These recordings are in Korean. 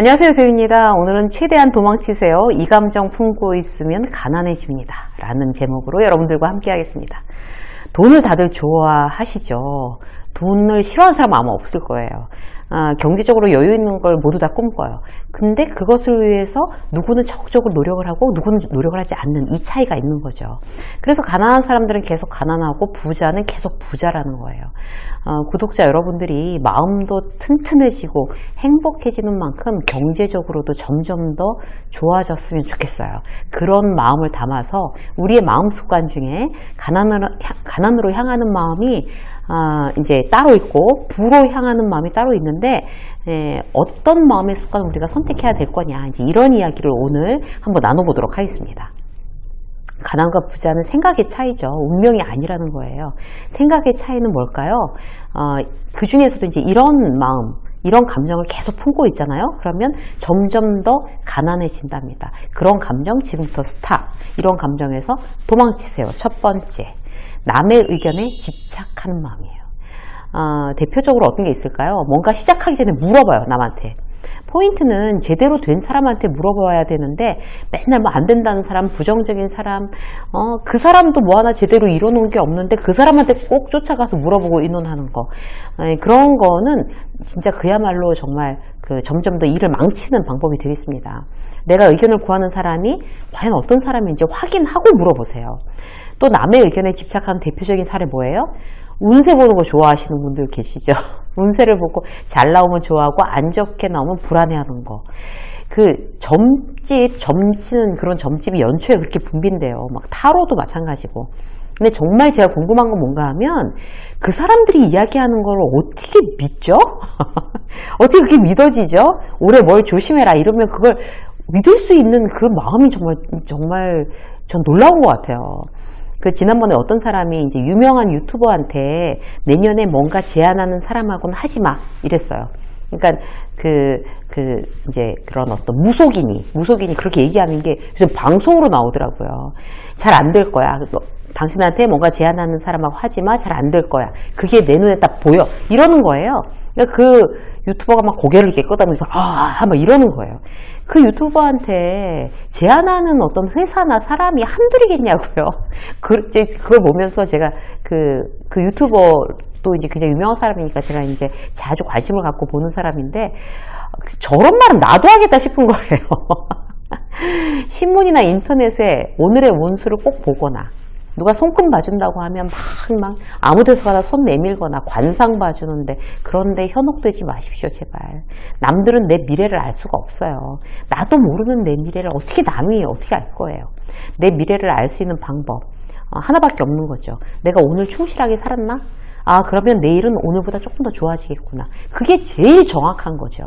안녕하세요, 수입니다. 오늘은 최대한 도망치세요. 이 감정 품고 있으면 가난해집니다. 라는 제목으로 여러분들과 함께 하겠습니다. 돈을 다들 좋아하시죠? 돈을 싫어하는 사람 아마 없을 거예요. 경제적으로 여유 있는 걸 모두 다 꿈꿔요. 근데 그것을 위해서 누구는 적극적으로 노력을 하고 누구는 노력을 하지 않는 이 차이가 있는 거죠. 그래서 가난한 사람들은 계속 가난하고 부자는 계속 부자라는 거예요. 구독자 여러분들이 마음도 튼튼해지고 행복해지는 만큼 경제적으로도 점점 더 좋아졌으면 좋겠어요. 그런 마음을 담아서 우리의 마음 습관 중에 가난으로 향하는 마음이 이제 따로 있고 부로 향하는 마음이 따로 있는데 어떤 마음의 습관을 우리가 선택해야 될 거냐, 이제 이런 이야기를 오늘 한번 나눠보도록 하겠습니다. 가난과 부자는 생각의 차이죠. 운명이 아니라는 거예요. 생각의 차이는 뭘까요? 그 중에서도 이제 이런 마음, 이런 감정을 계속 품고 있잖아요. 그러면 점점 더 가난해진답니다. 그런 감정 지금부터 스탑. 이런 감정에서 도망치세요. 첫 번째, 남의 의견에 집착하는 마음이에요. 대표적으로 어떤 게 있을까요? 뭔가 시작하기 전에 물어봐요, 남한테. 포인트는 제대로 된 사람한테 물어봐야 되는데 맨날 뭐 안 된다는 사람, 부정적인 사람, 그 사람도 뭐 하나 제대로 이뤄놓은 게 없는데 그 사람한테 꼭 쫓아가서 물어보고 의논하는 거, 그런 거는 진짜 그야말로 정말 점점 더 일을 망치는 방법이 되겠습니다. 내가 의견을 구하는 사람이 과연 어떤 사람인지 확인하고 물어보세요. 또 남의 의견에 집착하는 대표적인 사례 뭐예요? 운세 보는 거 좋아하시는 분들 계시죠? 운세를 보고 잘 나오면 좋아하고 안 좋게 나오면 불안해하는 거. 점치는 그런 점집이 연초에 그렇게 붐빈대요. 막 타로도 마찬가지고. 근데 정말 제가 궁금한 건 뭔가 하면 그 사람들이 이야기하는 걸 어떻게 믿죠? 어떻게 그게 믿어지죠? 올해 뭘 조심해라 이러면 그걸 믿을 수 있는 그 마음이 정말 전 놀라운 것 같아요. 지난번에 어떤 사람이 이제 유명한 유튜버한테 내년에 뭔가 제안하는 사람하고는 하지 마 이랬어요. 그러니까 이제 그런 어떤 무속인이 그렇게 얘기하는 게 요즘 방송으로 나오더라고요. 잘 안 될 거야. 당신한테 뭔가 제안하는 사람하고 하지 마. 잘 안 될 거야. 그게 내 눈에 딱 보여. 이러는 거예요. 그러니까 그 유튜버가 막 고개를 이렇게 끄덕이면서 막 이러는 거예요. 그 유튜버한테 제안하는 어떤 회사나 사람이 한둘이겠냐고요. 그걸 보면서 제가 그 유튜버도 이제 굉장히 유명한 사람이니까 제가 이제 자주 관심을 갖고 보는 사람인데 저런 말은 나도 하겠다 싶은 거예요. 신문이나 인터넷에 오늘의 운수를 꼭 보거나 누가 손금 봐준다고 하면 막 아무 데서 가나 손 내밀거나 관상 봐주는데 그런데 현혹되지 마십시오, 제발. 남들은 내 미래를 알 수가 없어요. 나도 모르는 내 미래를 남이 어떻게 알 거예요. 내 미래를 알 수 있는 방법 하나밖에 없는 거죠. 내가 오늘 충실하게 살았나? 그러면 내일은 오늘보다 조금 더 좋아지겠구나. 그게 제일 정확한 거죠.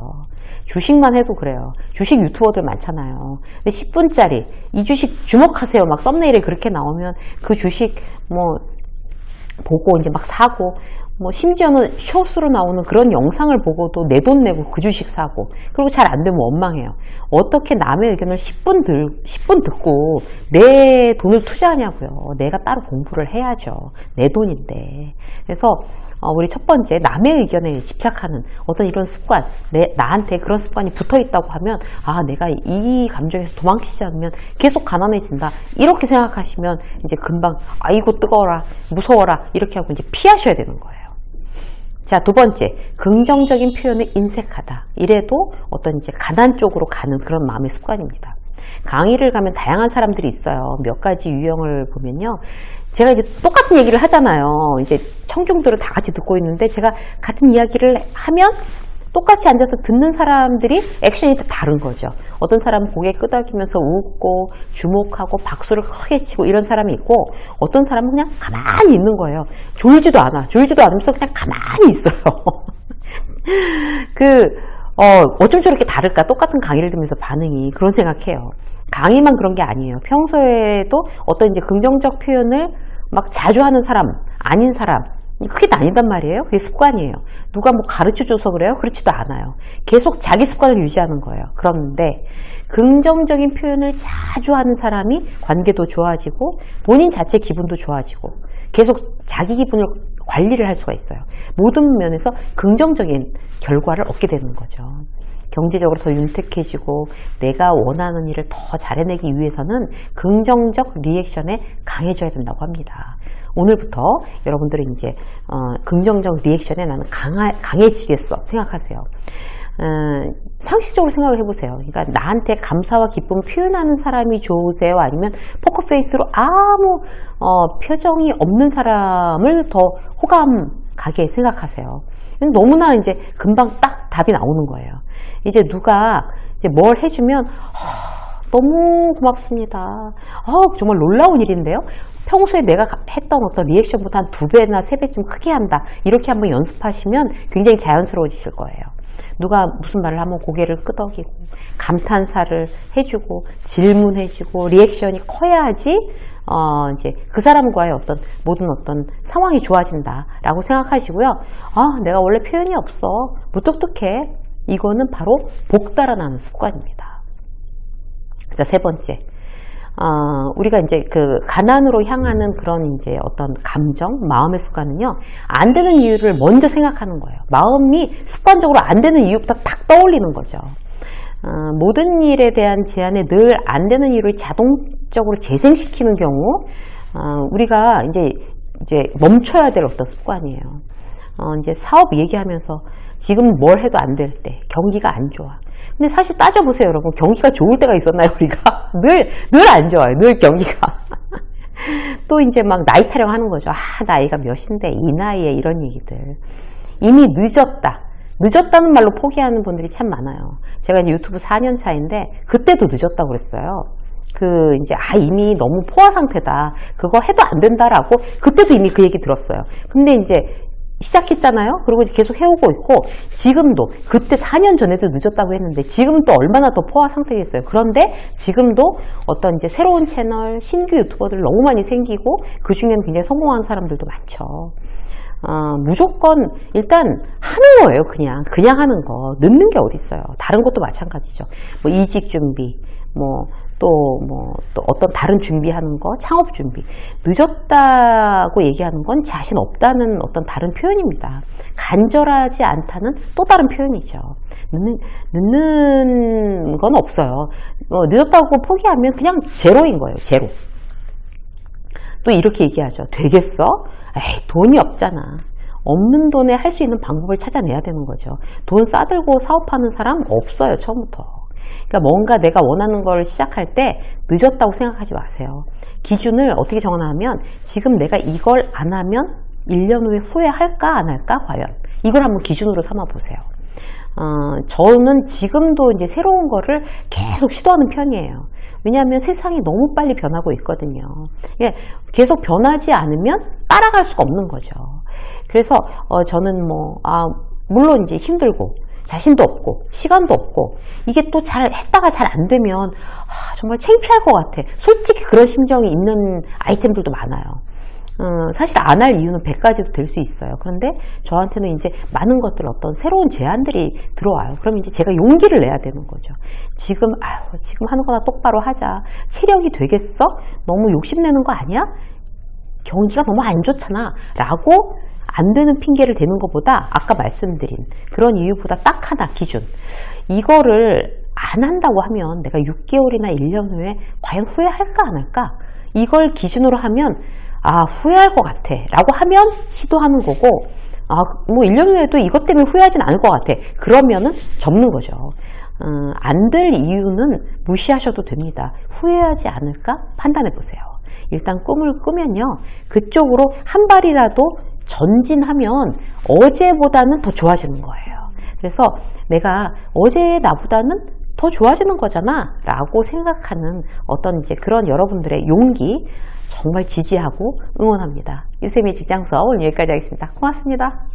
주식만 해도 그래요. 주식 유튜버들 많잖아요. 근데 10분짜리 이 주식 주목하세요. 막 썸네일에 그렇게 나오면 그 주식 보고 이제 막 사고, 심지어는 쇼스로 나오는 그런 영상을 보고도 내 돈 내고 그 주식 사고, 그리고 잘 안 되면 원망해요. 어떻게 남의 의견을 10분 듣고 내 돈을 투자하냐고요. 내가 따로 공부를 해야죠. 내 돈인데. 그래서 우리 첫 번째, 남의 의견에 집착하는 어떤 이런 습관, 나한테 그런 습관이 붙어 있다고 하면 내가 이 감정에서 도망치지 않으면 계속 가난해진다. 이렇게 생각하시면 이제 금방 아이고 뜨거워라, 무서워라 이렇게 하고 이제 피하셔야 되는 거예요. 자, 두 번째, 긍정적인 표현을 인색하다. 이래도 어떤 이제 가난 쪽으로 가는 그런 마음의 습관입니다. 강의를 가면 다양한 사람들이 있어요. 몇 가지 유형을 보면요. 제가 이제 똑같은 얘기를 하잖아요. 이제 청중들은 다 같이 듣고 있는데 제가 같은 이야기를 하면 똑같이 앉아서 듣는 사람들이 액션이 다 다른 거죠. 어떤 사람은 고개 끄덕이면서 웃고 주목하고 박수를 크게 치고 이런 사람이 있고, 어떤 사람은 그냥 가만히 있는 거예요. 졸지도 않으면서 그냥 가만히 있어요. 어쩜 저렇게 다를까? 똑같은 강의를 들으면서 반응이. 그런 생각해요. 강의만 그런 게 아니에요. 평소에도 어떤 이제 긍정적 표현을 막 자주 하는 사람, 아닌 사람, 그게 아니단 말이에요. 그게 습관이에요. 누가 가르쳐줘서 그래요? 그렇지도 않아요. 계속 자기 습관을 유지하는 거예요. 그런데 긍정적인 표현을 자주 하는 사람이 관계도 좋아지고 본인 자체 기분도 좋아지고 계속 자기 기분을 관리를 할 수가 있어요. 모든 면에서 긍정적인 결과를 얻게 되는 거죠. 경제적으로 더 윤택해지고 내가 원하는 일을 더 잘해내기 위해서는 긍정적 리액션에 강해져야 된다고 합니다. 오늘부터 여러분들은 이제 긍정적 리액션에 나는 강해지겠어 생각하세요. 상식적으로 생각을 해보세요. 그러니까 나한테 감사와 기쁨 표현하는 사람이 좋으세요? 아니면 포커페이스로 아무 표정이 없는 사람을 더 호감 가게 생각하세요? 너무나 이제 금방 딱 답이 나오는 거예요. 이제 누가 이제 뭘 해주면 너무 고맙습니다. 정말 놀라운 일인데요. 평소에 내가 했던 어떤 리액션보다 한 2배나 3배쯤 크게 한다. 이렇게 한번 연습하시면 굉장히 자연스러워지실 거예요. 누가 무슨 말을 하면 고개를 끄덕이고 감탄사를 해주고 질문해주고 리액션이 커야지 이제 그 사람과의 모든 상황이 좋아진다라고 생각하시고요. 내가 원래 표현이 없어. 무뚝뚝해. 이거는 바로 복달아나는 습관입니다. 자, 3번째. 우리가 이제 그 가난으로 향하는 그런 이제 어떤 감정, 마음의 습관은요, 안 되는 이유를 먼저 생각하는 거예요. 마음이 습관적으로 안 되는 이유부터 탁 떠올리는 거죠. 모든 일에 대한 제안에 늘 안 되는 이유를 자동적으로 재생시키는 경우, 우리가 이제 멈춰야 될 어떤 습관이에요. 이제 사업 얘기하면서 지금 뭘 해도 안 될 때, 경기가 안 좋아. 근데 사실 따져보세요, 여러분. 경기가 좋을 때가 있었나요, 우리가? 늘 안 좋아요, 늘 경기가. 또 이제 막 나이 타령하는 거죠. 나이가 몇인데, 이 나이에 이런 얘기들. 이미 늦었다는 말로 포기하는 분들이 참 많아요. 제가 이제 유튜브 4년 차인데, 그때도 늦었다고 그랬어요. 이제, 이미 너무 포화 상태다. 그거 해도 안 된다라고, 그때도 이미 그 얘기 들었어요. 근데 이제, 시작했잖아요. 그리고 계속 해오고 있고 지금도 그때 4년 전에도 늦었다고 했는데 지금 또 얼마나 더 포화 상태겠어요. 그런데 지금도 어떤 이제 새로운 채널, 신규 유튜버들 너무 많이 생기고 그 중에는 굉장히 성공한 사람들도 많죠. 무조건 일단 하는 거예요. 그냥 하는 거. 늦는 게 어딨어요. 다른 것도 마찬가지죠. 뭐 이직 준비, 또 어떤 다른 준비하는 거, 창업 준비. 늦었다고 얘기하는 건 자신 없다는 어떤 다른 표현입니다. 간절하지 않다는 또 다른 표현이죠. 늦는 건 없어요. 늦었다고 포기하면 그냥 제로인 거예요. 제로. 또 이렇게 얘기하죠. 되겠어? 돈이 없잖아. 없는 돈에 할 수 있는 방법을 찾아내야 되는 거죠. 돈 싸들고 사업하는 사람 없어요. 처음부터. 그러니까 뭔가 내가 원하는 걸 시작할 때 늦었다고 생각하지 마세요. 기준을 어떻게 정하냐면 지금 내가 이걸 안 하면 1년 후에 후회할까 안 할까 과연 이걸 한번 기준으로 삼아 보세요. 저는 지금도 이제 새로운 거를 계속 시도하는 편이에요. 왜냐하면 세상이 너무 빨리 변하고 있거든요. 계속 변하지 않으면 따라갈 수가 없는 거죠. 그래서 저는 물론 이제 힘들고 자신도 없고 시간도 없고 이게 또 했다가 잘 안 되면 정말 창피할 것 같아. 솔직히 그런 심정이 있는 아이템들도 많아요. 사실 안 할 이유는 100가지도 될 수 있어요. 그런데 저한테는 이제 많은 것들 어떤 새로운 제안들이 들어와요. 그럼 이제 제가 용기를 내야 되는 거죠. 지금 하는 거나 똑바로 하자. 체력이 되겠어? 너무 욕심내는 거 아니야? 경기가 너무 안 좋잖아. 라고 안 되는 핑계를 대는 것보다 아까 말씀드린 그런 이유보다 딱 하나 기준. 이거를 안 한다고 하면 내가 6개월이나 1년 후에 과연 후회할까 안 할까? 이걸 기준으로 하면 후회할 것 같아 라고 하면 시도하는 거고 1년 후에도 이것 때문에 후회하진 않을 것 같아. 그러면은 접는 거죠. 안 될 이유는 무시하셔도 됩니다. 후회하지 않을까 판단해 보세요. 일단 꿈을 꾸면요. 그쪽으로 한 발이라도 전진하면 어제보다는 더 좋아지는 거예요. 그래서 내가 어제의 나보다는 더 좋아지는 거잖아 라고 생각하는 어떤 이제 그런 여러분들의 용기 정말 지지하고 응원합니다. 유쌤의 직장 수업 오늘 여기까지 하겠습니다. 고맙습니다.